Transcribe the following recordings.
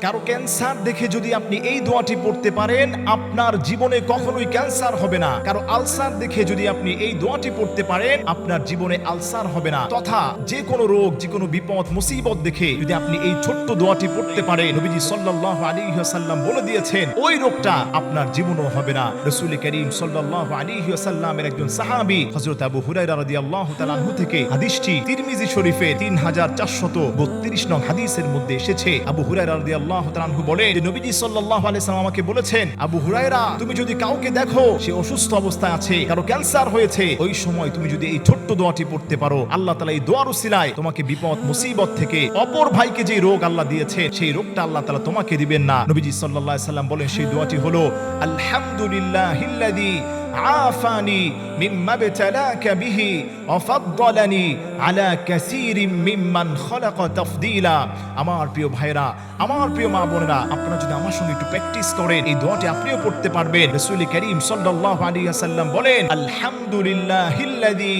কারো ক্যান্সার দেখে যদি আপনি এই দোয়াটি পড়তে পারেন, আপনার জীবনে কখনোই ক্যান্সার হবে না। কারো আলসার দেখে যদি আপনি এই দোয়াটি পড়তে পারেন, আপনার জীবনে আলসার হবে না। তথা যে কোনো রোগ, যে কোনো বিপদ মুসিবত দেখে যদি আপনি এই ছোট্ট দোয়াটি পড়তে পারেন, নবীজি সাল্লাল্লাহু আলাইহি ওয়াসাল্লাম বলে দিয়েছেন ওই রোগটা আপনার জীবনেও হবে না। রাসূল করিম সাল্লাল্লাহু আলাইহি ওয়াসাল্লামের একজন সাহাবী হযরত আবু হুরায়রা রাদিয়াল্লাহু তাআলা আনহু থেকে হাদিসটি তিরমিজি শরীফে 3432 নং হাদিসের মধ্যে এসেছে। আবু হুরায়রা রাদিয়াল্লাহু তাআলা আনহু বলেন যে নবীজি সাল্লাল্লাহু আলাইহি ওয়াসাল্লাম আমাকে বলেছেন, আবু হুরায়রা, তুমি যদি কাউকে দেখো সে অসুস্থ অবস্থায় আছে, কারো ক্যান্সার হয়েছে, ওই সময় তুমি যদি এই ছোট্ট দোয়াটি পড়তে পারো, আল্লাহ তাআলা এই দোয়ার উসিলায় তোমাকে বিপদ মুসিবত থেকে, অপর ভাইকে যে রোগ আল্লাহ দিয়েছে সেই রোগটা আল্লাহ তাআলা তোমাকে দিবেন না। নবীজি সাল্লাল্লাহু আলাইহি ওয়াসাল্লাম বলেন সেই দোয়াটি হলো আলহামদুলিল্লাহিল্লাযী আফানি মিম্মা বতালাকা বিহি ওয়া ফাদ্দালানি আলা কাসীরিম মিম্মান খালাকা তাফদীলা। আমার প্রিয় ভাইরা, আমার প্রিয় মা বোনেরা, আপনারা যদি আমার সঙ্গে একটু প্র্যাকটিস করেন, এই দোয়াটি আপনিও পড়তে পারবেন। রাসূল করিম সাল্লাল্লাহু আলাইহি ওয়াসাল্লাম বলেন আলহামদুলিল্লাহিল্লাযী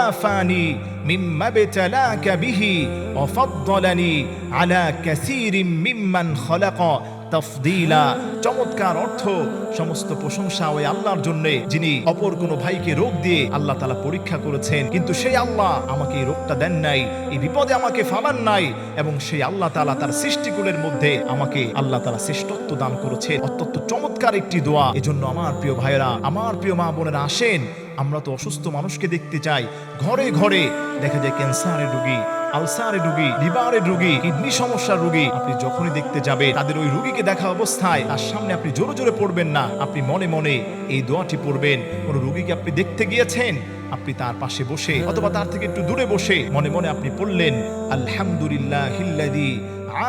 আফানি মিম্মা বতালাকা বিহি ওয়া ফাদ্দালানি আলা কাসীরিম মিম্মান খালাকা তাফদীলা। চমৎকার অর্থ, সমস্ত প্রশংসা ওই আল্লাহর জন্য যিনি অপর কোন ভাইকে রোগ দিয়ে আল্লাহ তাআলা পরীক্ষা করেছেন, কিন্তু সেই আল্লাহ আমাকে এই রোগটা দেন নাই, এই বিপদে আমাকে ফালান নাই, এবং সেই আল্লাহ তাআলা তার সৃষ্টিকুলের মধ্যে আমাকে আল্লাহ তাআলা শ্রেষ্ঠত্ব দান করেছেন। অত্যন্ত চমৎকার একটি দোয়া। এজন্য আমার প্রিয় ভাইয়েরা, আমার প্রিয় মা বোনেরা, আসেন আমরা তো অসুস্থ মানুষকে দেখতে চাই। ঘরে ঘরে দেখা যায় ক্যান্সারের রোগী, আলসারের রোগী, লিভারের রোগী, কিডনি সমস্যার রোগী। আপনি যখনই দেখতে যাবেন, তাদের ওই রোগীকে দেখা অবস্থায় তার সামনে আপনি জোরে জোরে পড়বেন না, আপনি মনে মনে এই দোয়াটি পড়বেন। কোন রোগীকে আপনি দেখতে গিয়েছেন, আপনি তার পাশে বসে অথবা তার থেকে একটু দূরে বসে মনে মনে আপনি পড়লেন আলহামদুলিল্লাহিল্লাযী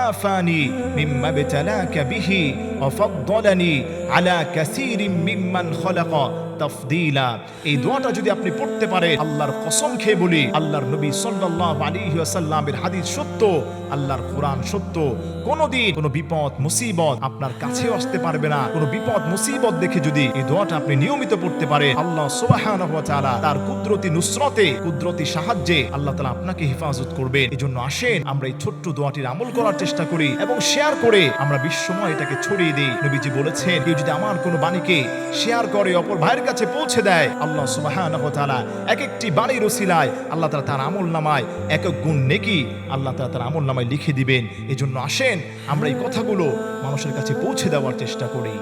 আফানি মিম্মা বতালাকা বিহি ওয়া ফাদ্দালানি আলা কাসীরিম মিম্মান খালাকা তাফদীলা। এই দোয়াটা যদি আপনি পড়তে পারেন, আল্লাহর কসম খেয়ে বলি, আল্লাহর নবী সাল্লাল্লাহু আলাইহি ওয়াসাল্লামের হাদিস সত্য, আল্লাহর কোরআন সত্য। কোনদিন কোনো বিপদ মুসিবত আপনার কাছেও আসতে পারবে না। কোনো বিপদ মুসিবত দেখে যদি এই দোয়াটা আপনি নিয়মিত পড়তে পারেন, আল্লাহ সুবহানাহু ওয়া তাআলা তার কুদরতি নুসরতে, কুদরতি সাহায্যে আল্লাহ তাআলা আপনাকে হেফাজত করবেন। এজন্য আসেন আমরা এই ছোট্ট দোয়াটির আমল করার চেষ্টা করি এবং শেয়ার করে আমরা বিশ্বময় এটাকে ছড়িয়ে দিই। নবীজি বলেছেন, কেউ যদি আমার কোনো বাণীকে শেয়ার করে, অপর ভাইয়ের কাছে পৌঁছে দেয়, আল্লাহ সুবহানাহু ওয়া তাআলা এক একটি বাণীর ওসিলায় আল্লাহ তাআলা তার আমল নামায় এক এক গুণ নেকি আল্লাহ তাআলা তার আমল নামায় লিখে দিবেন। এজন্য আসেন আমরা এই কথাগুলো মানুষের কাছে পৌঁছে দেওয়ার চেষ্টা করি।